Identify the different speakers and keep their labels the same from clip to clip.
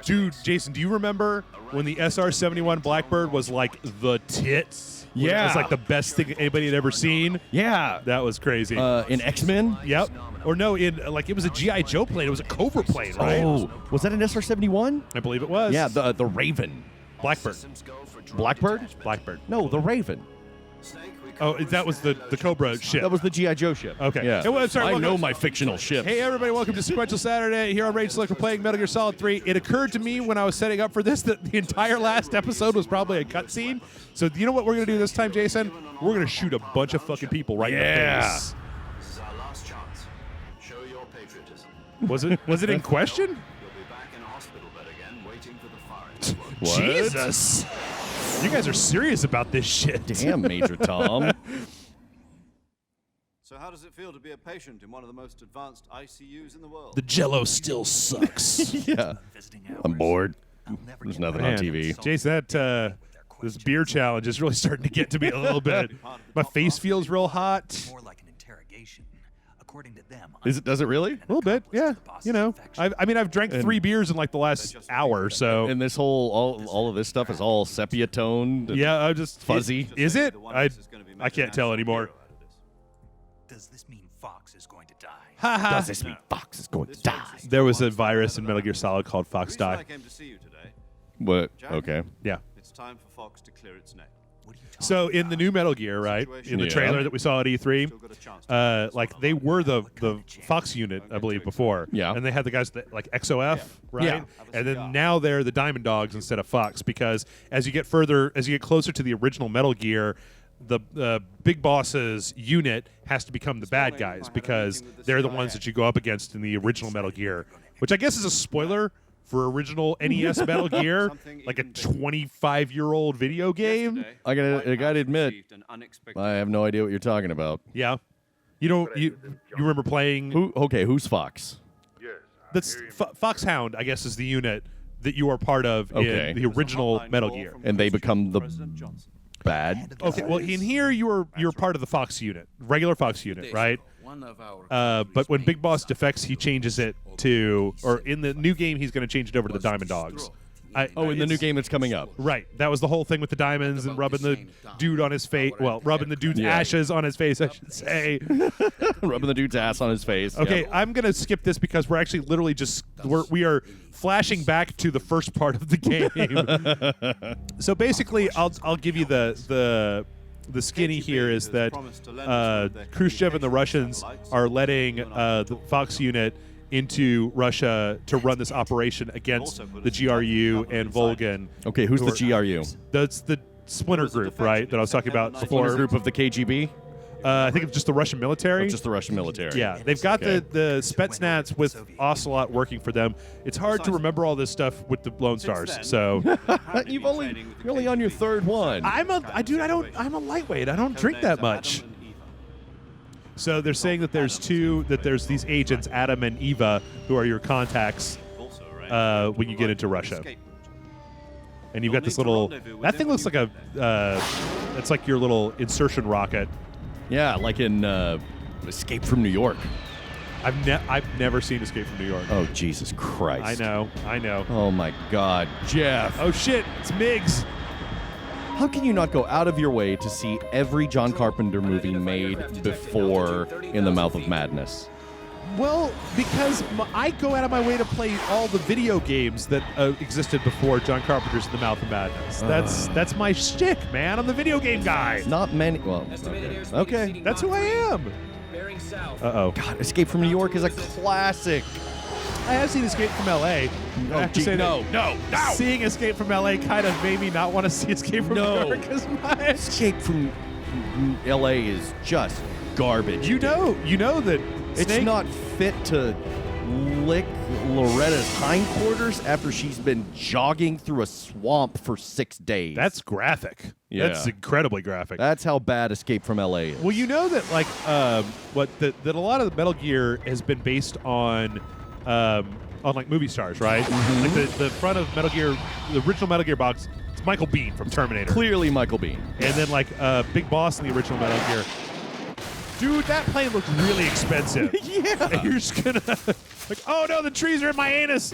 Speaker 1: Dude, Jason, do you remember when the SR-71 Blackbird was like the tits?
Speaker 2: Yeah.
Speaker 1: It was like the best thing anybody had ever seen.
Speaker 2: Yeah.
Speaker 1: That was crazy.
Speaker 2: In X-Men?
Speaker 1: Yep. Or no, in like it was a G.I. Joe plane. It was a Cobra plane, right?
Speaker 2: Oh, was that an SR-71?
Speaker 1: I believe it was.
Speaker 2: Yeah, the Raven.
Speaker 1: Blackbird.
Speaker 2: Blackbird?
Speaker 1: Blackbird.
Speaker 2: No, the Raven.
Speaker 1: Oh, that was the Cobra ship.
Speaker 2: That was the G.I. Joe ship.
Speaker 1: Okay.
Speaker 2: Yeah.
Speaker 1: Hey, well, sorry,
Speaker 2: I
Speaker 1: welcome-
Speaker 2: know my fictional ship.
Speaker 1: Hey, everybody, welcome to Sequential Saturday here on Rage Select. We're playing Metal Gear Solid 3. It occurred to me when I was setting up for this that the entire last episode was probably a cutscene. So, you know what we're going to do this time, Jason? We're going to shoot a bunch of fucking people right in the face.
Speaker 3: This is our last chance. Show your patriotism.
Speaker 1: Was it in question?
Speaker 3: You'll be back in a hospital bed again, waiting for the firing squad.
Speaker 2: What?
Speaker 1: Jesus. You guys are serious about this shit.
Speaker 2: Damn, Major Tom.
Speaker 4: So how does it feel to be a patient in one of the most advanced ICUs in the world?
Speaker 1: The Jello still sucks.
Speaker 2: Yeah. I'm bored. There's nothing on
Speaker 1: Man,
Speaker 2: TV.
Speaker 1: Jason, this beer challenge is really starting to get to me a little bit. My face feels real hot.
Speaker 5: More like an interrogation. According to them,
Speaker 2: Does it really?
Speaker 1: A little bit, yeah. You know, I've drank 3 beers in like the last hour, so.
Speaker 2: And this whole, all of this stuff is all sepia toned.
Speaker 1: Yeah, I'm just
Speaker 2: Fuzzy.
Speaker 1: Is it? I can't tell anymore.
Speaker 5: does this mean Fox is going to die?
Speaker 1: Haha.
Speaker 2: Does this mean Fox is going to die?
Speaker 1: There was a virus in Metal Gear Solid called Fox
Speaker 4: The reason I
Speaker 1: died.
Speaker 4: came to see you today,
Speaker 2: What?
Speaker 4: Jack,
Speaker 2: Okay.
Speaker 1: Yeah.
Speaker 4: it's time for Fox to clear its name.
Speaker 5: What are you talking
Speaker 1: So in the new Metal Gear, right, in the
Speaker 2: Yeah.
Speaker 1: trailer that we saw at E3,
Speaker 4: Still got a chance to
Speaker 1: like they were the Fox unit, I believe, before.
Speaker 2: Yeah.
Speaker 1: And they had the guys that like XOF, right?
Speaker 2: Yeah.
Speaker 1: And then now they're the Diamond Dogs instead of Fox because as you get closer to the original Metal Gear, the big boss's unit has to become the bad guys because they're the ones that you go up against in the original Metal Gear, which I guess is a spoiler for original NES Metal Gear, like a 25-year-old video game.
Speaker 4: Yesterday,
Speaker 2: I
Speaker 4: White
Speaker 2: gotta
Speaker 4: House
Speaker 2: admit,
Speaker 4: received an unexpected
Speaker 2: I have no idea what you're talking about.
Speaker 1: Yeah. You remember playing
Speaker 2: Who's Fox?
Speaker 1: that's Foxhound, I guess, is the unit that you are part of
Speaker 2: Okay.
Speaker 1: in the original
Speaker 4: hotline
Speaker 1: Metal
Speaker 4: call
Speaker 1: Gear.
Speaker 4: from
Speaker 2: And they become the
Speaker 4: President Johnson.
Speaker 2: bad.
Speaker 1: Okay, well, in here you're part of the Fox unit, regular Fox unit, right? But when Big Boss defects, he changes it to, or in the new game, he's going to change it over to the Diamond Dogs.
Speaker 2: In the new game that's coming up.
Speaker 1: Right, that was the whole thing with the diamonds and rubbing the dude on his face. Well, rubbing the dude's
Speaker 2: Yeah.
Speaker 1: ashes on his face, I should say.
Speaker 2: Rubbing the dude's ass on his face.
Speaker 1: Okay,
Speaker 2: Yep.
Speaker 1: I'm gonna skip this because we're actually literally we are flashing back to the first part of the game. So basically, I'll give you the skinny here is that Khrushchev and the Russians are letting the Fox unit into Russia to run this operation against the GRU and Volgan.
Speaker 2: Okay, who's the GRU?
Speaker 1: That's the splinter group, right? That I was talking about
Speaker 2: Former
Speaker 1: before.
Speaker 2: group of the KGB?
Speaker 1: I think it's just the Russian military.
Speaker 2: Just the Russian military.
Speaker 1: Yeah, they've got
Speaker 2: Okay.
Speaker 1: the Spetsnaz with Ocelot working for them. It's hard to remember all this stuff with the Lone Stars. So
Speaker 2: You're only on your third one.
Speaker 1: I'm a lightweight. I don't drink that much. So they're saying that there's these agents, Adam and Eva, who are your contacts when you get into Russia. And you've got this little. That thing looks like it's like your little insertion rocket.
Speaker 2: Yeah, like in Escape from New York.
Speaker 1: I've never seen Escape from New York.
Speaker 2: Oh, Jesus Christ.
Speaker 1: I know.
Speaker 2: Oh, my God. Jeff.
Speaker 1: Oh shit! It's Miggs.
Speaker 2: How can you not go out of your way to see every John Carpenter movie made before In the Mouth of Madness?
Speaker 1: Well, because I go out of my way to play all the video games that existed before John Carpenter's The Mouth of Madness. That's my shtick, man. I'm the video game guy.
Speaker 2: Not many. Well, okay.
Speaker 1: That's who I am. Uh-oh.
Speaker 2: God, Escape from New York is a classic.
Speaker 1: I have seen Escape from L.A. I have to say
Speaker 2: no.
Speaker 1: Seeing Escape from L.A. kind of made me not want to see Escape from New York as much.
Speaker 2: Escape from L.A. is just garbage.
Speaker 1: You know that
Speaker 2: It's
Speaker 1: Snake,
Speaker 2: not fit to lick Loretta's hindquarters after she's been jogging through a swamp for 6 days.
Speaker 1: That's graphic.
Speaker 2: Yeah.
Speaker 1: That's incredibly graphic.
Speaker 2: That's how bad Escape from L.A. is.
Speaker 1: Well, you know that like that a lot of the Metal Gear has been based on like movie stars, right?
Speaker 2: Mm-hmm.
Speaker 1: Like the front of Metal Gear, the original Metal Gear box, it's Michael Biehn from Terminator.
Speaker 2: Clearly Michael Biehn.
Speaker 1: And then like Big Boss in the original Metal Gear. Dude, that plane looks really expensive.
Speaker 2: Yeah.
Speaker 1: And you're just gonna like, oh no, the trees are in my anus.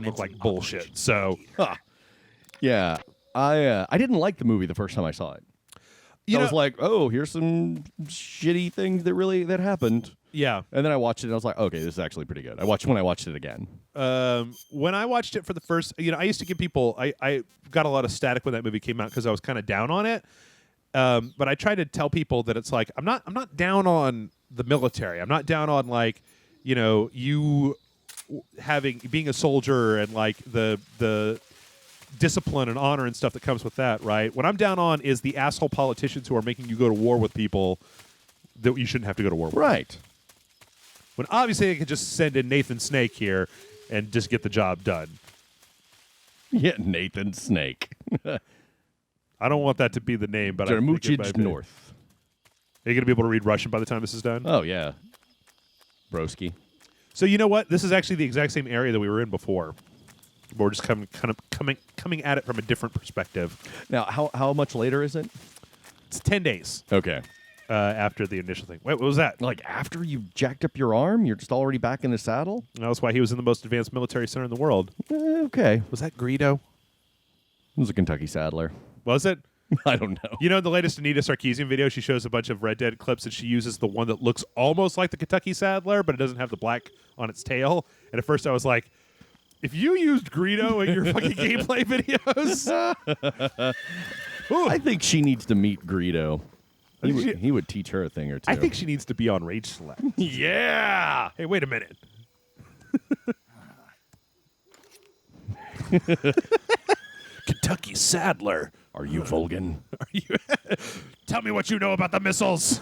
Speaker 1: look like bullshit. So,
Speaker 2: Yeah, I didn't like the movie the first time I saw it. I was like, oh, here's some shitty things that happened.
Speaker 1: Yeah.
Speaker 2: And then I watched it and I was like, okay, this is actually pretty good. When I watched it again.
Speaker 1: When I watched it for the first, I used to give people, I got a lot of static when that movie came out because I was kind of down on it. But I try to tell people that it's like, I'm not down on the military. I'm not down on like, you being a soldier and like the discipline and honor and stuff that comes with that, right? What I'm down on is the asshole politicians who are making you go to war with people that you shouldn't have to go to war with.
Speaker 2: Right.
Speaker 1: When obviously I could just send in Nathan Snake here and just get the job done.
Speaker 2: Yeah, Nathan Snake.
Speaker 1: I don't want that to be the name, but I think it might be.
Speaker 2: North.
Speaker 1: Are you going to be able to read Russian by the time this is done?
Speaker 2: Oh, yeah. Broski.
Speaker 1: So you know what? This is actually the exact same area that we were in before. We're just coming at it from a different perspective.
Speaker 2: Now, how much later is it?
Speaker 1: It's 10 days
Speaker 2: Okay.
Speaker 1: after the initial thing. Wait, what was that?
Speaker 2: Like after you jacked up your arm, you're just already back in the saddle?
Speaker 1: That's why he was in the most advanced military center in the world.
Speaker 2: Okay.
Speaker 1: Was that Greedo?
Speaker 2: It was a Kentucky Saddler.
Speaker 1: Was it?
Speaker 2: I don't know.
Speaker 1: You know, in the latest Anita Sarkeesian video, she shows a bunch of Red Dead clips, and she uses the one that looks almost like the Kentucky Saddler, but it doesn't have the black on its tail. And at first I was like, if you used Greedo in your fucking gameplay videos...
Speaker 2: I think she needs to meet Greedo. He would teach her a thing or two.
Speaker 1: I think she needs to be on Rage Select.
Speaker 2: Yeah!
Speaker 1: Hey, wait a minute. Kentucky Saddler.
Speaker 2: Are you Volgan?
Speaker 1: Tell me what you know about the missiles.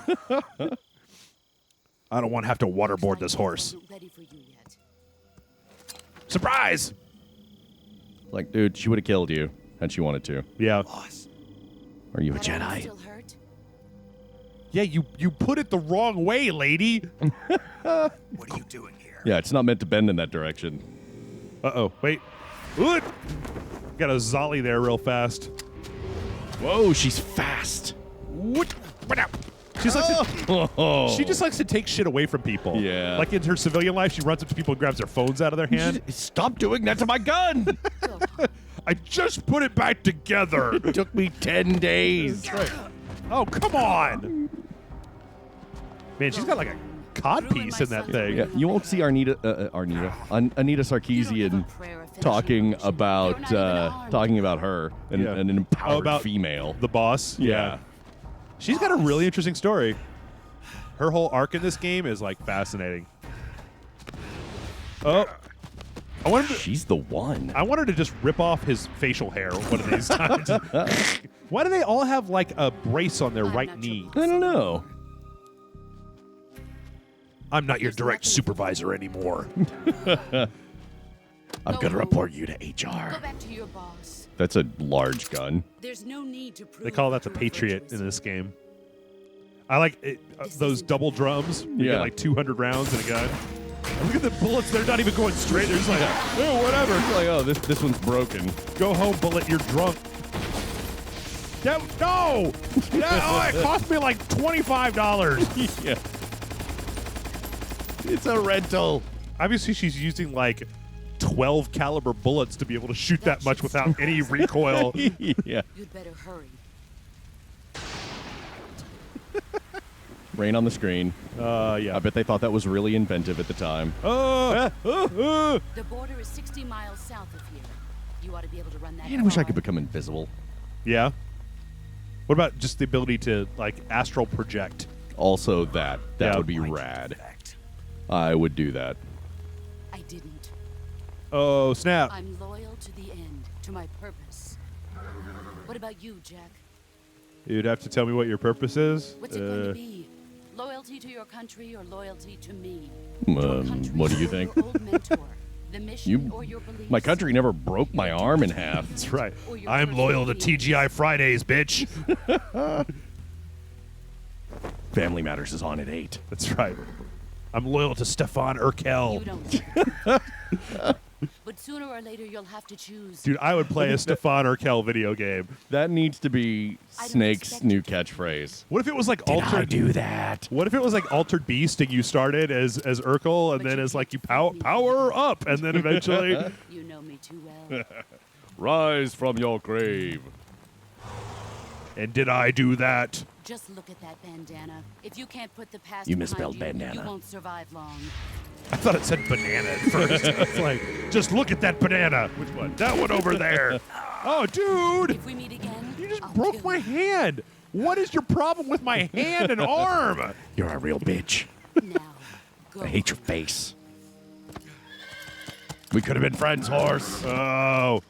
Speaker 1: I don't want to have to waterboard this horse.
Speaker 6: Ready for you yet.
Speaker 1: Surprise!
Speaker 2: Like, dude, she would have killed you had she wanted to.
Speaker 1: Yeah.
Speaker 2: Are you a
Speaker 6: That arm
Speaker 2: Jedi?
Speaker 6: still hurt?
Speaker 1: Yeah, you put it the wrong way, lady.
Speaker 5: What are you doing here?
Speaker 2: Yeah, it's not meant to bend in that direction.
Speaker 1: Uh-oh. Wait. Ooh, got a zolly there real fast.
Speaker 2: Whoa, she's fast.
Speaker 1: What up? She just likes to take shit away from people.
Speaker 2: Yeah.
Speaker 1: Like in her civilian life, she runs up to people and grabs their phones out of their hand.
Speaker 2: Stop doing that to my gun!
Speaker 1: I just put it back together.
Speaker 2: It took me 10 days.
Speaker 1: Right. Oh, come on. Man, she's got like a cod piece in that thing.
Speaker 2: Yeah, you won't see Anita Sarkeesian talking about her and
Speaker 1: Yeah.
Speaker 2: an empowered
Speaker 1: about
Speaker 2: female.
Speaker 1: The boss.
Speaker 2: Yeah.
Speaker 1: She's got a really interesting story. Her whole arc in this game is like fascinating. Oh.
Speaker 2: She's the one.
Speaker 1: I want her to just rip off his facial hair one of these times. Why do they all have like a brace on their right knee?
Speaker 2: I don't know.
Speaker 1: I'm not your direct supervisor anymore.
Speaker 2: I'm going to report you to HR.
Speaker 6: Go back to your boss.
Speaker 2: That's a large gun.
Speaker 6: There's no need to prove
Speaker 1: They call that the
Speaker 6: proof
Speaker 1: Patriot
Speaker 6: virtuous.
Speaker 1: in this game. I like it, those double drums. You
Speaker 2: Yeah.
Speaker 1: get like 200 rounds in a gun. Look at the bullets. They're not even going straight. They're just like, oh, whatever.
Speaker 2: It's like, oh, this one's broken.
Speaker 1: Go home, bullet. You're drunk. No! It cost me like $25.
Speaker 2: Yeah. It's a rental.
Speaker 1: Obviously, she's using like 12 caliber bullets to be able to shoot that much without any recoil.
Speaker 2: Yeah.
Speaker 6: You'd better hurry.
Speaker 2: Rain on the screen.
Speaker 1: Yeah.
Speaker 2: I bet they thought that was really inventive at the time.
Speaker 6: The border is 60 miles south of here. You ought to be able to run that.
Speaker 2: Man, I wish I
Speaker 6: far.
Speaker 2: could become invisible.
Speaker 1: Yeah. What about just the ability to like astral project?
Speaker 2: Also, that
Speaker 1: Yeah.
Speaker 2: would be rad. I would do that.
Speaker 6: I didn't.
Speaker 1: Oh, snap.
Speaker 6: I'm loyal to the end, to my purpose. What about you, Jack?
Speaker 1: You'd have to tell me what your purpose is.
Speaker 6: What's it going to be? Loyalty to your country or loyalty to me?
Speaker 2: What do you think?
Speaker 6: Your old mentor, the mission or your beliefs?
Speaker 2: My country never broke my arm in half.
Speaker 1: That's right.
Speaker 6: Or your
Speaker 1: I'm loyal to
Speaker 6: personal
Speaker 1: TGI Fridays, bitch.
Speaker 2: Family Matters is on at 8.
Speaker 1: That's right. I'm loyal to Stefan Urkel.
Speaker 6: You don't. But sooner or later, you'll have to choose.
Speaker 1: Dude, I would play a Stefan Urkel video game.
Speaker 2: That needs to be
Speaker 6: I don't
Speaker 2: Snake's
Speaker 6: expect
Speaker 2: new
Speaker 6: you to.
Speaker 2: catchphrase.
Speaker 1: What if it was like
Speaker 2: I
Speaker 1: altered?
Speaker 2: do that?
Speaker 1: What if it was like Altered Beast and you started as Urkel and
Speaker 6: But
Speaker 1: then
Speaker 6: you
Speaker 1: as like you
Speaker 6: can't defeat me.
Speaker 1: power up and then eventually
Speaker 6: You know me too well.
Speaker 2: Rise from your grave.
Speaker 1: And did I do that?
Speaker 6: Just look at that bandana. If you can't put the past
Speaker 2: You
Speaker 6: behind
Speaker 2: misspelled
Speaker 6: you,
Speaker 2: bandana.
Speaker 6: you won't survive long.
Speaker 1: I thought it said banana at first. It's like, just look at that banana. Which one? That one over there. Oh, dude!
Speaker 6: If we meet again,
Speaker 1: You just
Speaker 6: I'll
Speaker 1: broke
Speaker 6: kill
Speaker 1: my
Speaker 6: you.
Speaker 1: hand. What is your problem with my hand and arm?
Speaker 2: You're a real bitch.
Speaker 6: Now, go.
Speaker 2: I hate your face. We could have been friends, horse.
Speaker 1: Oh.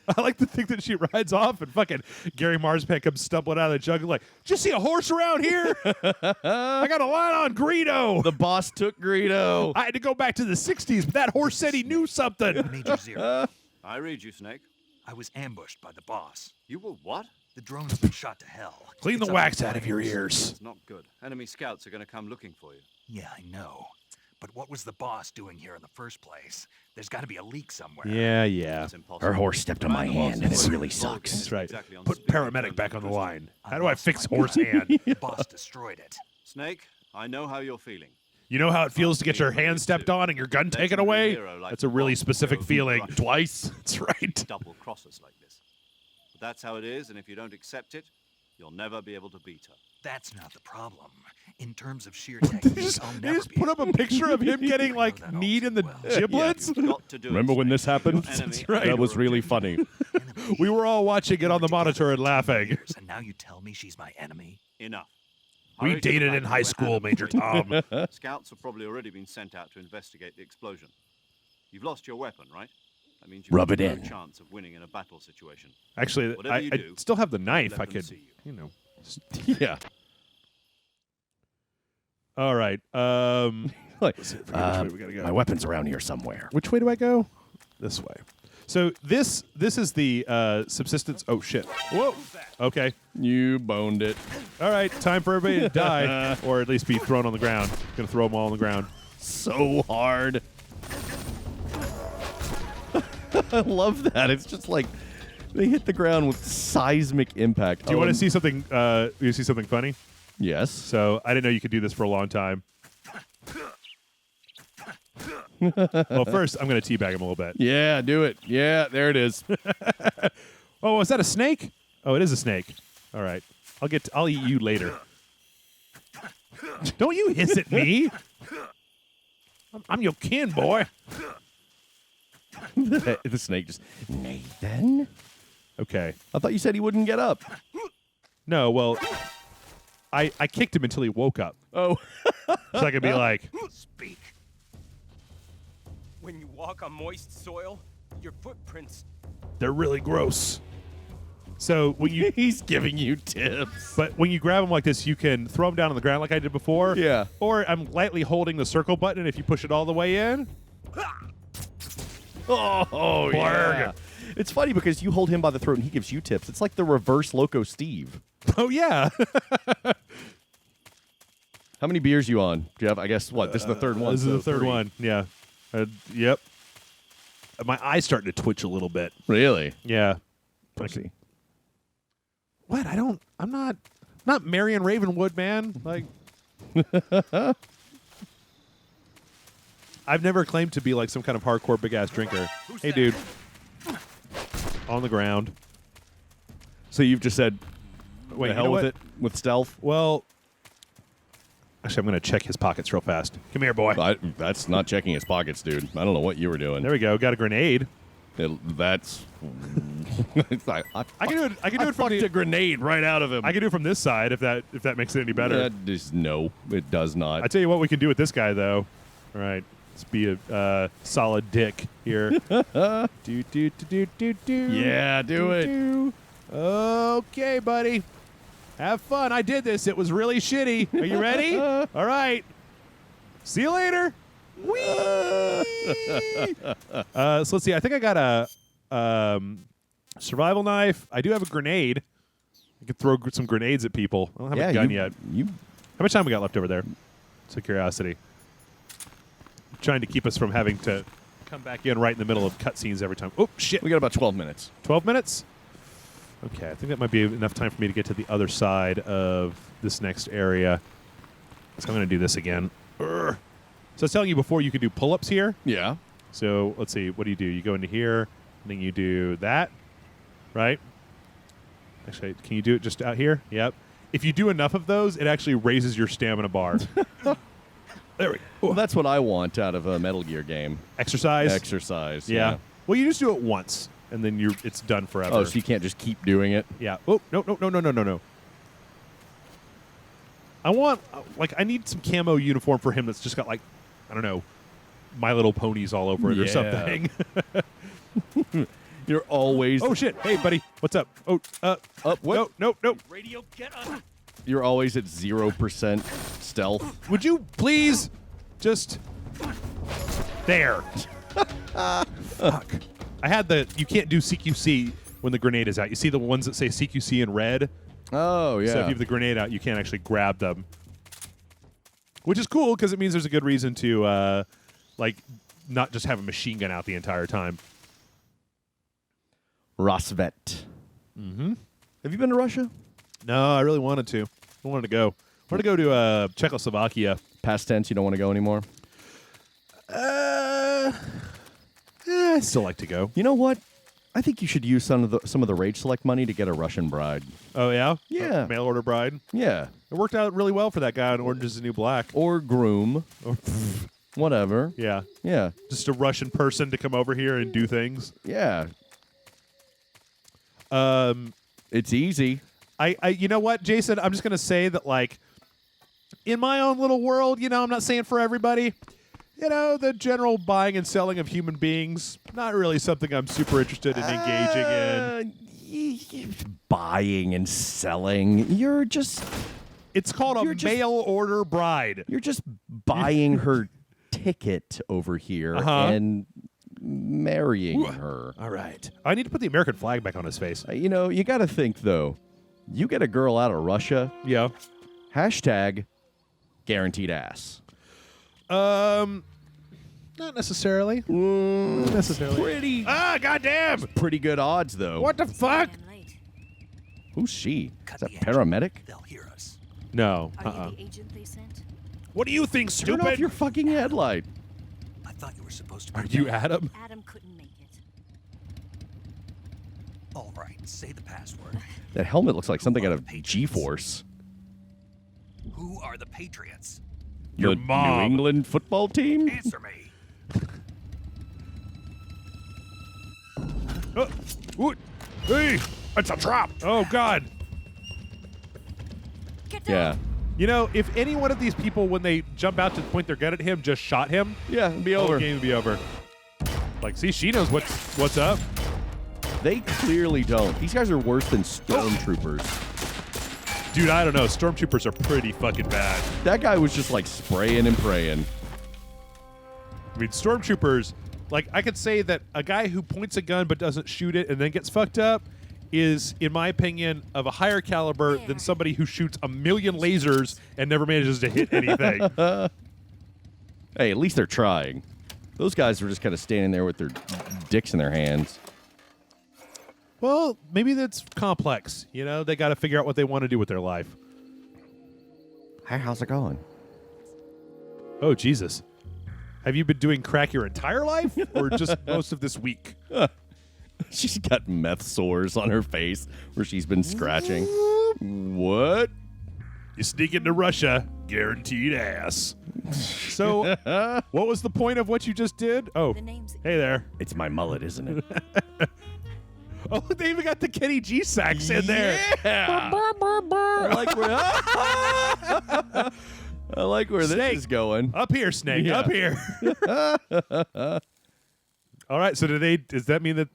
Speaker 1: I like to think that she rides off and fucking Gary Marspan comes stumbling out of the jungle like, did you see a horse around here? I got a line on Greedo.
Speaker 2: The boss took Greedo.
Speaker 1: I had to go back to the 60s, but that horse said he knew something.
Speaker 5: Major Zero,
Speaker 4: I read you, Snake.
Speaker 5: I was ambushed by the boss.
Speaker 4: You were what?
Speaker 5: The drone's been shot to hell.
Speaker 1: Clean
Speaker 5: It's
Speaker 1: the
Speaker 5: up
Speaker 1: wax
Speaker 5: in
Speaker 1: out of your
Speaker 5: flames.
Speaker 1: ears.
Speaker 4: It's not good. Enemy scouts are going to come looking for you.
Speaker 5: Yeah, I know. But what was the boss doing here in the first place? There's got to be a leak somewhere.
Speaker 1: Yeah.
Speaker 4: It's impossible.
Speaker 2: Her horse stepped on my hand, and it really sucks.
Speaker 1: That's right.
Speaker 4: Exactly on
Speaker 1: Put
Speaker 4: speed
Speaker 1: paramedic
Speaker 4: terms
Speaker 1: back
Speaker 4: with
Speaker 1: on the
Speaker 4: Crystal.
Speaker 1: line.
Speaker 5: I
Speaker 1: How do I
Speaker 5: lost
Speaker 1: fix
Speaker 5: my
Speaker 1: horse
Speaker 5: gun.
Speaker 1: hand?
Speaker 5: The boss destroyed it.
Speaker 4: Snake, I know how you're feeling.
Speaker 1: You know how it feels to get your hand stepped on and your gun taken away? That's a really specific feeling.
Speaker 2: Twice.
Speaker 1: That's right.
Speaker 4: Double cross us like this. But that's how it is, and if you don't accept it, you'll never be able to beat her.
Speaker 5: That's not the problem. In terms of sheer technique, I'll
Speaker 1: You
Speaker 5: never
Speaker 1: just
Speaker 5: be
Speaker 1: put up a picture of him getting
Speaker 5: I know
Speaker 1: like
Speaker 5: that all
Speaker 1: kneed
Speaker 5: too
Speaker 1: in the
Speaker 5: well.
Speaker 1: giblets.
Speaker 4: You've got to do
Speaker 2: Remember
Speaker 4: it,
Speaker 2: when this
Speaker 4: Snake.
Speaker 2: happened?
Speaker 4: Your enemy
Speaker 1: That's right.
Speaker 4: and
Speaker 2: That was
Speaker 4: your
Speaker 2: really
Speaker 4: objective.
Speaker 2: funny.
Speaker 5: Enemy.
Speaker 1: We were all watching it on the monitor and laughing.
Speaker 5: And now you tell me she's my enemy?
Speaker 4: Enough.
Speaker 1: We
Speaker 4: Hurry to the
Speaker 1: dated in
Speaker 4: factory
Speaker 1: high
Speaker 4: where
Speaker 1: school,
Speaker 4: Anna
Speaker 1: Major
Speaker 4: was waiting.
Speaker 1: Tom.
Speaker 4: Scouts have probably already been sent out to investigate the explosion. You've lost your weapon, right? That means you've
Speaker 2: Rub
Speaker 4: got
Speaker 2: it
Speaker 4: no
Speaker 2: in.
Speaker 4: chance of winning in a battle situation.
Speaker 1: Actually,
Speaker 4: Whatever
Speaker 1: I
Speaker 4: you do,
Speaker 1: still have the knife.
Speaker 4: let
Speaker 1: I
Speaker 4: them
Speaker 1: could,
Speaker 4: see
Speaker 1: you know.
Speaker 2: Yeah.
Speaker 1: All right.
Speaker 2: Like,
Speaker 1: Which way we gotta go?
Speaker 2: my weapon's around here somewhere.
Speaker 1: Which way do I go? This way. So this is the subsistence. Oh shit! Whoa. Okay.
Speaker 2: You boned it.
Speaker 1: All right. Time for everybody to die, or at least be thrown on the ground. Gonna throw them all on the ground.
Speaker 2: So hard. I love that. It's just like they hit the ground with seismic impact.
Speaker 1: Do you want to see something? You see something funny?
Speaker 2: Yes.
Speaker 1: So I didn't know you could do this for a long time. Well, first I'm gonna teabag him a little bit.
Speaker 2: Yeah, do it. Yeah, there it is.
Speaker 1: Oh, is that a snake? Oh, it is a snake. All right. I'll eat you later. Don't you hiss at me. I'm your kin, boy.
Speaker 2: The snake just, Nathan?
Speaker 1: Okay.
Speaker 2: I thought you said he wouldn't get up.
Speaker 1: No, well, I kicked him until he woke up.
Speaker 2: Oh.
Speaker 1: So I could be like,
Speaker 7: Speak. When you walk on moist soil, your footprints.
Speaker 1: they're really gross. So when you,
Speaker 2: He's giving you tips.
Speaker 1: but when you grab them like this, you can throw them down on the ground like I did before.
Speaker 2: Yeah.
Speaker 1: Or I'm lightly holding the circle button, and if you push it all the way in,
Speaker 2: Oh, yeah. It's funny because you hold him by the throat and he gives you tips. It's like the reverse Loco Steve.
Speaker 1: oh yeah.
Speaker 2: How many beers you on, Jeff? I guess what? This is the third one.
Speaker 1: This is
Speaker 2: so
Speaker 1: the third
Speaker 2: 3.
Speaker 1: one. Yeah. Yep. My eye's starting to twitch a little bit.
Speaker 2: Really?
Speaker 1: Yeah.
Speaker 2: Pussy.
Speaker 1: What? I'm not Marion Ravenwood, man. Like, I've never claimed to be like some kind of hardcore big ass drinker. Hey, dude. On the ground.
Speaker 2: So you've just said,
Speaker 1: Wait,
Speaker 2: the
Speaker 1: you know
Speaker 2: hell with
Speaker 1: what?
Speaker 2: it? With stealth?
Speaker 1: Well, actually, I'm going to check his pockets real fast. Come here, boy.
Speaker 2: That's not checking his pockets, dude. I don't know what you were doing.
Speaker 1: There we go. Got a grenade.
Speaker 2: That's.
Speaker 1: I can do it. I can do it from
Speaker 2: fucked
Speaker 1: the.
Speaker 2: a grenade right out of him.
Speaker 1: I can do it from this side if that makes it any better.
Speaker 2: No, it does not.
Speaker 1: I tell you what, we can do with this guy though. All right, let's be a solid dick here. do.
Speaker 2: Yeah, do it.
Speaker 1: do. Okay, buddy. Have fun. I did this. It was really shitty. Are you ready? All right. See you later. Whee! So let's see. I think I got a survival knife. I do have a grenade. I could throw some grenades at people. I don't have a gun yet.
Speaker 2: You
Speaker 1: How much time we got left over there? It's a curiosity. Trying to keep us from having to come back in right in the middle of cutscenes every time. Oh, shit.
Speaker 2: We got about 12 minutes.
Speaker 1: 12 minutes? Okay, I think that might be enough time for me to get to the other side of this next area. So I'm going to do this again. Urgh. So I was telling you before you could do pull-ups here.
Speaker 2: Yeah.
Speaker 1: So let's see. What do? You go into here. then you do that, right? Actually, can you do it just out here? Yep. If you do enough of those, it actually raises your stamina bar. There we go.
Speaker 2: Well, that's what I want out of a Metal Gear game.
Speaker 1: Exercise?
Speaker 2: Exercise.
Speaker 1: Yeah. Well, you just do it once, and then it's done forever.
Speaker 2: Oh, so you can't just keep doing it?
Speaker 1: Yeah. Oh, no. I want, I need some camo uniform for him that's just got, I don't know, My Little Ponies all over it or something.
Speaker 2: You're always...
Speaker 1: Oh, shit. Hey, buddy. What's up? Oh,
Speaker 2: what?
Speaker 1: No.
Speaker 7: Radio, get on.
Speaker 2: You're always at 0% stealth.
Speaker 1: Would you please just... There. Fuck. I had you can't do CQC when the grenade is out. You see the ones that say CQC in red?
Speaker 2: Oh, yeah.
Speaker 1: So if you have the grenade out, you can't actually grab them. Which is cool because it means there's a good reason to, not just have a machine gun out the entire time.
Speaker 2: Rosvet.
Speaker 1: Mm-hmm.
Speaker 2: Have you been to Russia?
Speaker 1: No, I really wanted to. I wanted to go. I wanted to go to Czechoslovakia.
Speaker 2: Past tense, you don't want to go anymore?
Speaker 1: I still like to go.
Speaker 2: You know what? I think you should use some of the Rage Select money to get a Russian bride.
Speaker 1: Oh, yeah?
Speaker 2: Yeah.
Speaker 1: Mail order bride?
Speaker 2: Yeah.
Speaker 1: It worked out really well for that guy on Orange is the New Black.
Speaker 2: Or groom. Whatever.
Speaker 1: Yeah.
Speaker 2: Yeah.
Speaker 1: Just a Russian person to come over here and do things.
Speaker 2: Yeah. It's easy.
Speaker 1: You know what, Jason? I'm just going to say that, in my own little world, I'm not saying for everybody, the general buying and selling of human beings, not really something I'm super interested in engaging in.
Speaker 2: Buying and selling. You're just...
Speaker 1: It's called a mail order bride.
Speaker 2: You're just buying her ticket over here and marrying her.
Speaker 1: All right. I need to put the American flag back on his face.
Speaker 2: You got to think, though. You get a girl out of Russia.
Speaker 1: Yeah.
Speaker 2: Hashtag guaranteed ass.
Speaker 1: Not necessarily. Not necessarily.
Speaker 2: Pretty.
Speaker 1: Goddamn!
Speaker 2: Pretty good odds, though.
Speaker 1: What the fuck?
Speaker 6: I'm late.
Speaker 2: Who's she?
Speaker 5: Cut
Speaker 2: Is that
Speaker 5: the engine.
Speaker 2: paramedic?
Speaker 5: They'll hear us.
Speaker 1: No.
Speaker 6: Are you the agent they sent?
Speaker 1: What do you think,
Speaker 2: Turn
Speaker 1: stupid?
Speaker 2: off your fucking headlight.
Speaker 5: I thought you were supposed to be
Speaker 1: Are you
Speaker 5: dead.
Speaker 1: Adam?
Speaker 6: Adam couldn't make it.
Speaker 5: All right, say the password.
Speaker 2: That helmet looks like something out of G-Force.
Speaker 5: Who are the Patriots?
Speaker 1: Your
Speaker 2: the
Speaker 1: mom.
Speaker 2: New England football team?
Speaker 5: Answer me.
Speaker 1: What? Hey! It's a trap! Oh, God.
Speaker 6: Get down.
Speaker 2: Yeah.
Speaker 1: If any one of these people, when they jump out to point their gun at him, just shot him,
Speaker 2: Yeah, it'd be
Speaker 1: the
Speaker 2: over.
Speaker 1: game would be over. See, she knows what's up.
Speaker 2: They clearly don't. These guys are worse than stormtroopers.
Speaker 1: Dude, I don't know. Stormtroopers are pretty fucking bad.
Speaker 2: That guy was just spraying and praying.
Speaker 1: I mean, stormtroopers, I could say that a guy who points a gun but doesn't shoot it and then gets fucked up is, in my opinion, of a higher caliber than somebody who shoots 1,000,000 lasers and never manages to hit anything.
Speaker 2: Hey, at least they're trying. Those guys were just kind of standing there with their dicks in their hands.
Speaker 1: Well, maybe that's complex. They got to figure out what they want to do with their life.
Speaker 2: Hi, how's it going?
Speaker 1: Oh, Jesus. Have you been doing crack your entire life or just most of this week?
Speaker 2: She's got meth sores on her face where she's been scratching. What?
Speaker 1: You sneak into Russia, guaranteed ass. So, what was the point of what you just did? Oh,
Speaker 6: The name's
Speaker 1: hey there.
Speaker 2: It's my mullet, isn't it?
Speaker 1: Oh, they even got the Kenny G sax in there.
Speaker 2: Yeah. I like where
Speaker 1: Snake.
Speaker 2: this is going.
Speaker 1: Up here, Snake.
Speaker 2: Yeah.
Speaker 1: Up here. All right. So does that mean that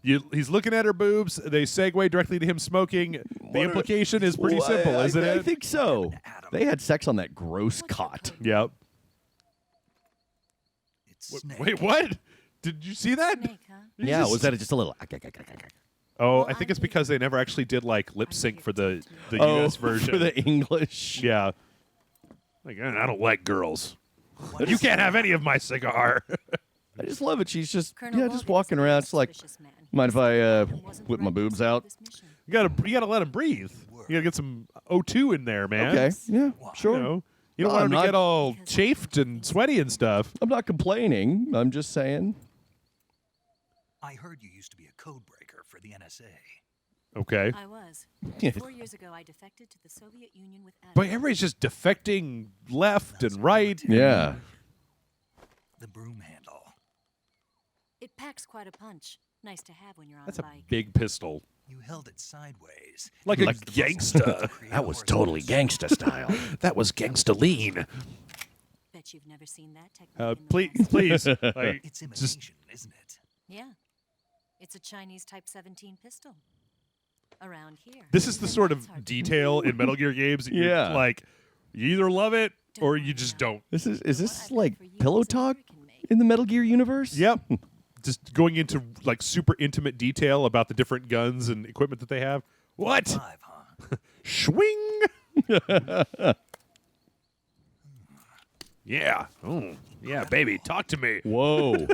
Speaker 1: he's looking at her boobs? They segue directly to him smoking. The implication is pretty simple, isn't
Speaker 2: I
Speaker 1: it?
Speaker 2: think so.
Speaker 5: Adam.
Speaker 2: They had sex on that gross cot.
Speaker 1: Yep.
Speaker 5: It's Snake.
Speaker 1: Wait, what? Did you see that?
Speaker 6: Snake, huh?
Speaker 2: Yeah, was that just a little...
Speaker 1: Oh, I think it's because they never actually did lip sync for the US version.
Speaker 2: For the English.
Speaker 1: Yeah. I don't like girls. You can't have any of my cigar.
Speaker 2: I just love it. She's just,
Speaker 6: Colonel
Speaker 2: just
Speaker 6: Logan's
Speaker 2: walking
Speaker 6: a
Speaker 2: around. It's like,
Speaker 6: suspicious man.
Speaker 2: mind if I
Speaker 6: Adam wasn't
Speaker 2: whip my
Speaker 6: right
Speaker 2: boobs
Speaker 6: for
Speaker 2: out?
Speaker 6: this mission.
Speaker 1: You gotta let him breathe. You gotta get some O2 in there, man.
Speaker 2: Okay, yeah, sure.
Speaker 1: You don't
Speaker 2: No,
Speaker 1: want
Speaker 2: I'm
Speaker 1: him to
Speaker 2: not-
Speaker 1: get all chafed and sweaty and stuff.
Speaker 2: I'm not complaining. I'm just saying.
Speaker 5: I heard you used to be a code breaker for the NSA.
Speaker 1: Okay.
Speaker 6: I was. 4 years ago, I defected to the Soviet Union with
Speaker 1: But
Speaker 6: atoms.
Speaker 1: everybody's just defecting left and right.
Speaker 2: Yeah.
Speaker 5: The broom handle.
Speaker 6: It packs quite a punch. Nice to have when you're on
Speaker 1: That's
Speaker 6: a
Speaker 1: a
Speaker 6: bike.
Speaker 1: big pistol.
Speaker 5: You held it sideways.
Speaker 1: Like a gangsta.
Speaker 2: That was totally gangsta style.
Speaker 1: That was gangsta lean.
Speaker 6: Bet you've never seen that technique. in the
Speaker 1: Please,
Speaker 6: West.
Speaker 1: please. Like,
Speaker 5: It's
Speaker 1: just
Speaker 5: imitation, isn't it?
Speaker 6: Yeah. It's a Chinese Type 17 pistol. Around here.
Speaker 1: this is the sort of detail in Metal Gear games that you're
Speaker 2: Yeah.
Speaker 1: like, you either love it or you just don't.
Speaker 2: Is this
Speaker 6: What I've
Speaker 2: like
Speaker 6: got for you
Speaker 2: pillow
Speaker 6: is
Speaker 2: talk
Speaker 6: American-made.
Speaker 2: in the Metal Gear universe?
Speaker 1: Yep. Just going into like super intimate detail about the different guns and equipment that they have. What?
Speaker 5: 5, huh?
Speaker 1: Swing. Yeah. Oh, yeah, baby. Talk to me.
Speaker 2: Whoa.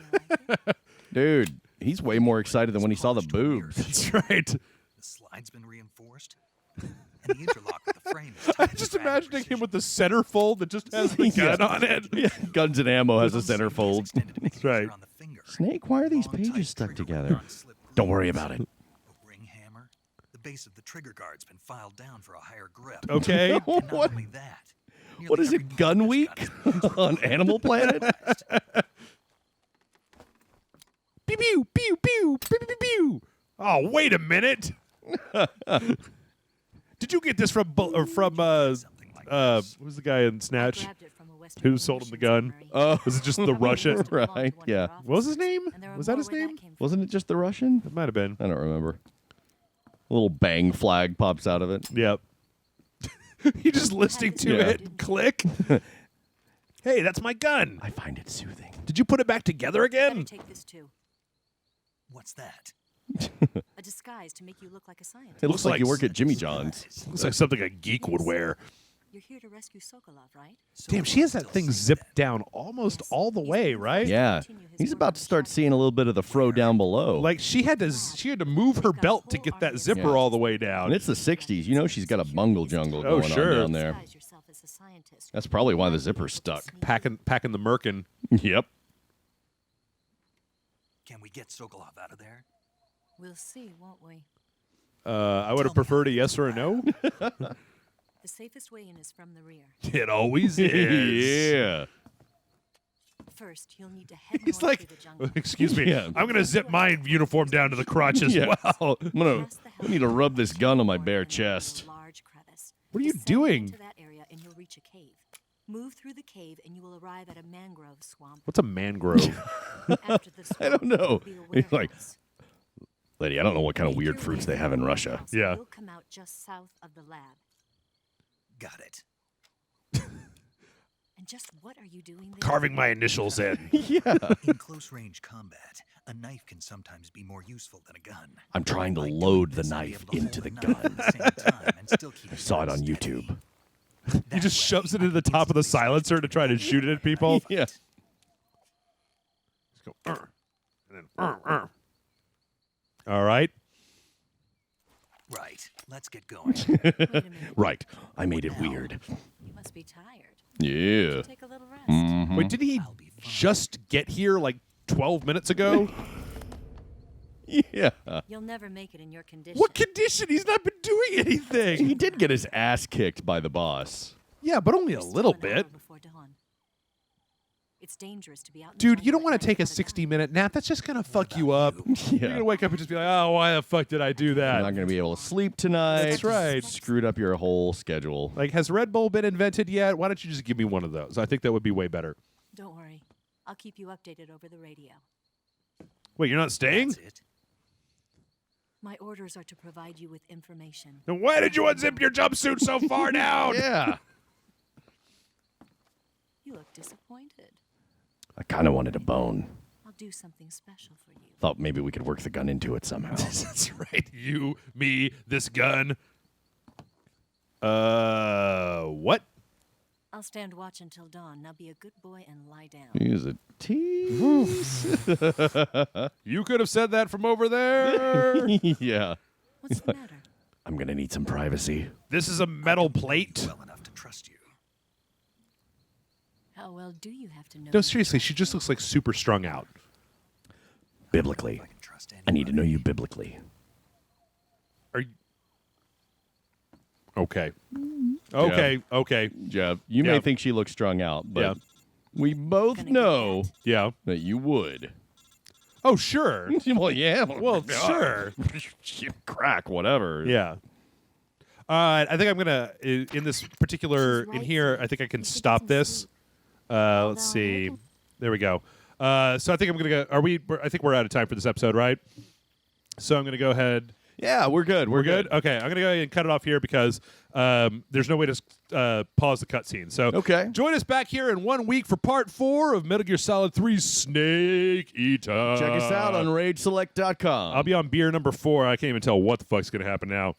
Speaker 2: Dude, he's way more excited than when he saw the boobs.
Speaker 1: That's right.
Speaker 5: The slide's been reinforced. And the interlock with the frame is
Speaker 1: I'm
Speaker 5: tightened
Speaker 1: just
Speaker 5: for added
Speaker 1: imagining him
Speaker 5: precision.
Speaker 1: with the centerfold that just has the gun on it.
Speaker 2: Yeah, Guns and Ammo has a
Speaker 5: Some
Speaker 2: centerfold.
Speaker 5: extended to make it
Speaker 1: right.
Speaker 5: easier on the finger.
Speaker 2: Snake, why are these
Speaker 5: Long,
Speaker 2: pages
Speaker 5: tight
Speaker 2: stuck
Speaker 5: trigger
Speaker 2: together?
Speaker 5: with non-slip
Speaker 2: Don't worry
Speaker 5: grooves.
Speaker 2: about it.
Speaker 5: A ring hammer. The base of the trigger guard's been filed down for a higher grip.
Speaker 1: Okay.
Speaker 5: And not
Speaker 2: What?
Speaker 5: only that.
Speaker 2: What
Speaker 5: nearly
Speaker 2: is
Speaker 5: every
Speaker 2: it, Gun
Speaker 5: part of
Speaker 2: Week
Speaker 5: this gun is
Speaker 2: on Animal Planet?
Speaker 1: Pew pew pew pew pew pew pew. Oh, wait a minute. Did you get this from
Speaker 5: something like this.
Speaker 1: what was the guy in
Speaker 6: I
Speaker 1: Snatch
Speaker 6: grabbed it from a Western
Speaker 1: who sold him the gun?
Speaker 6: munitions armory.
Speaker 1: Was it just the Russian?
Speaker 6: Must have belonged to
Speaker 2: Right,
Speaker 6: one of their
Speaker 2: yeah.
Speaker 1: What was his name?
Speaker 6: offices, and there are
Speaker 1: Was that
Speaker 6: more
Speaker 1: his
Speaker 6: where
Speaker 1: name?
Speaker 6: came from.
Speaker 2: Wasn't it just the Russian?
Speaker 1: It might have been.
Speaker 2: I don't remember. A little bang flag pops out of it.
Speaker 1: Yep. You just listening to
Speaker 2: Yeah.
Speaker 1: it. Click. Hey, that's my gun.
Speaker 2: I find it soothing.
Speaker 1: Did you put it back together
Speaker 6: Better
Speaker 1: again?
Speaker 6: take this too.
Speaker 5: What's that?
Speaker 6: A disguise to make you look like a scientist.
Speaker 2: It looks like you
Speaker 1: like
Speaker 2: work at Jimmy John's.
Speaker 1: Looks like something a geek would wear.
Speaker 6: You're here to rescue Sokolov, right?
Speaker 1: Damn, she has that
Speaker 5: Still
Speaker 1: thing
Speaker 5: seeing
Speaker 1: zipped
Speaker 5: that.
Speaker 1: down almost
Speaker 6: Yes.
Speaker 1: all the
Speaker 6: He's
Speaker 1: way,
Speaker 6: been
Speaker 1: right?
Speaker 2: Yeah.
Speaker 6: Continue his
Speaker 2: He's
Speaker 6: work
Speaker 2: about
Speaker 6: on
Speaker 2: to
Speaker 6: the
Speaker 2: start
Speaker 6: shadow.
Speaker 2: seeing a little bit of the fro down below.
Speaker 1: Like she had to move her belt to get that zipper all the way down.
Speaker 2: and it's the 60s. You know she's got a bungle jungle
Speaker 1: Oh,
Speaker 2: going
Speaker 1: sure.
Speaker 2: on down there.
Speaker 6: Disguise yourself as a scientist.
Speaker 2: That's probably why the zipper's stuck.
Speaker 1: packing the merkin.
Speaker 2: Yep.
Speaker 5: Can we get Sokolov out of there?
Speaker 6: We'll see, won't we?
Speaker 1: I would have preferred a yes or a no.
Speaker 6: The safest way in is from the rear.
Speaker 1: It always is.
Speaker 2: Yeah.
Speaker 6: First, you'll need to head
Speaker 1: He's
Speaker 6: north
Speaker 1: like,
Speaker 6: through the jungle.
Speaker 1: excuse me,
Speaker 2: Yeah.
Speaker 1: I'm gonna zip my uniform down to the crotch as
Speaker 2: Yeah.
Speaker 1: well.
Speaker 2: I need to rub this gun on my bare chest.
Speaker 1: What are you
Speaker 6: Descend
Speaker 1: doing?
Speaker 6: into that area and you'll reach a cave. Move through the cave and you will arrive at a mangrove swamp.
Speaker 1: What's a mangrove?
Speaker 6: After the swamp,
Speaker 2: I don't know.
Speaker 6: will be a
Speaker 2: He's like,
Speaker 6: warehouse.
Speaker 2: Lady, I don't know what kind of
Speaker 6: Make
Speaker 2: weird
Speaker 6: your
Speaker 2: fruits
Speaker 6: way
Speaker 2: they have in
Speaker 6: through the
Speaker 2: Russia.
Speaker 6: warehouse.
Speaker 1: Yeah.
Speaker 6: You'll come out just south of the lab.
Speaker 5: Got it.
Speaker 6: And just what are you doing there?
Speaker 1: Carving my initials in.
Speaker 2: Yeah.
Speaker 5: In close range combat, a knife can sometimes be more useful than a gun.
Speaker 2: I'm trying to
Speaker 5: By doing
Speaker 2: load the
Speaker 5: this, I'll be
Speaker 2: knife
Speaker 5: able to
Speaker 2: into
Speaker 5: hold
Speaker 2: the
Speaker 5: a knife
Speaker 2: gun.
Speaker 5: at the same time and still keep
Speaker 2: I
Speaker 5: it
Speaker 2: saw it on
Speaker 5: steady.
Speaker 2: YouTube.
Speaker 1: He
Speaker 5: That
Speaker 1: just
Speaker 5: way,
Speaker 1: shoves it
Speaker 5: I
Speaker 1: into the
Speaker 5: can
Speaker 1: top of the
Speaker 5: instantly
Speaker 1: silencer to try to shoot it at people.
Speaker 2: Yeah.
Speaker 1: Just go, and then, All right.
Speaker 5: Right. Let's get going.
Speaker 6: Wait a minute.
Speaker 2: Right. I made it weird.
Speaker 6: You must be tired.
Speaker 2: Yeah.
Speaker 6: Take a little rest.
Speaker 2: Mm-hmm.
Speaker 1: Wait, did he
Speaker 5: I'll be fine.
Speaker 1: just get here like 12 minutes ago?
Speaker 2: Yeah.
Speaker 6: You'll never make it in your condition.
Speaker 1: What condition? He's not been doing anything.
Speaker 2: He did get his ass kicked by the boss.
Speaker 1: Yeah, but only a
Speaker 6: There's
Speaker 1: little
Speaker 6: still an hour
Speaker 1: bit.
Speaker 6: before dawn. It's dangerous to be out in the
Speaker 1: Dude, you
Speaker 6: jungle
Speaker 1: don't want
Speaker 6: at
Speaker 1: to take a
Speaker 6: night without
Speaker 1: 60-minute nap. That's just going to fuck you up. You're
Speaker 2: Yeah.
Speaker 1: going to wake up and just be like, oh, why the fuck did I do
Speaker 2: You're
Speaker 1: that?
Speaker 2: not going to be able to sleep tonight.
Speaker 1: That's right.
Speaker 2: Screwed up your whole schedule.
Speaker 1: Like, has Red Bull been invented yet? Why don't you just give me one of those? I think that would be way better.
Speaker 6: Don't worry. I'll keep you updated over the radio.
Speaker 1: Wait, you're not staying?
Speaker 5: That's it.
Speaker 6: My orders are to provide you with information.
Speaker 1: Then why did you unzip your jumpsuit so far down?
Speaker 2: Yeah.
Speaker 6: You look disappointed.
Speaker 2: I kind of wanted a bone.
Speaker 6: I'll do something special for you.
Speaker 2: Thought maybe we could work the gun into it somehow.
Speaker 1: That's right. You, me, this gun. What?
Speaker 6: I'll stand watch until dawn. Now be a good boy and lie down.
Speaker 2: Use a tease.
Speaker 1: You could have said that from over there.
Speaker 2: Yeah.
Speaker 6: What's the matter?
Speaker 2: I'm going to need some privacy.
Speaker 1: This is a metal plate.
Speaker 5: Well enough to trust you.
Speaker 6: How well do you have to know?
Speaker 1: No,
Speaker 6: me?
Speaker 1: seriously, she just looks like super strung out.
Speaker 2: Biblically,
Speaker 5: trust anyone.
Speaker 2: I need to know you biblically.
Speaker 1: Are you... Okay. Okay.
Speaker 2: Jeff, you
Speaker 1: Yeah.
Speaker 2: may think she looks strung out, but
Speaker 1: Yeah.
Speaker 2: we both
Speaker 6: Gonna get
Speaker 2: know
Speaker 1: Yeah.
Speaker 2: that you would.
Speaker 1: Oh, sure.
Speaker 2: Well, yeah.
Speaker 1: Well, sure.
Speaker 2: Crack, whatever.
Speaker 1: Yeah. I think I'm gonna in this particular in here. I think I can stop this. Let's see. There we go. So I think I'm gonna go. I think we're out of time for this episode, right? So I'm gonna go ahead.
Speaker 2: Yeah, we're good.
Speaker 1: We're good. Okay, I'm gonna go ahead and cut it off here because there's no way to pause the cutscene. So
Speaker 2: Okay.
Speaker 1: join us back here in 1 week for part 4 of Metal Gear Solid 3 Snake Eater.
Speaker 2: Check us out on RageSelect.com.
Speaker 1: I'll be on beer number 4. I can't even tell what the fuck's gonna happen now.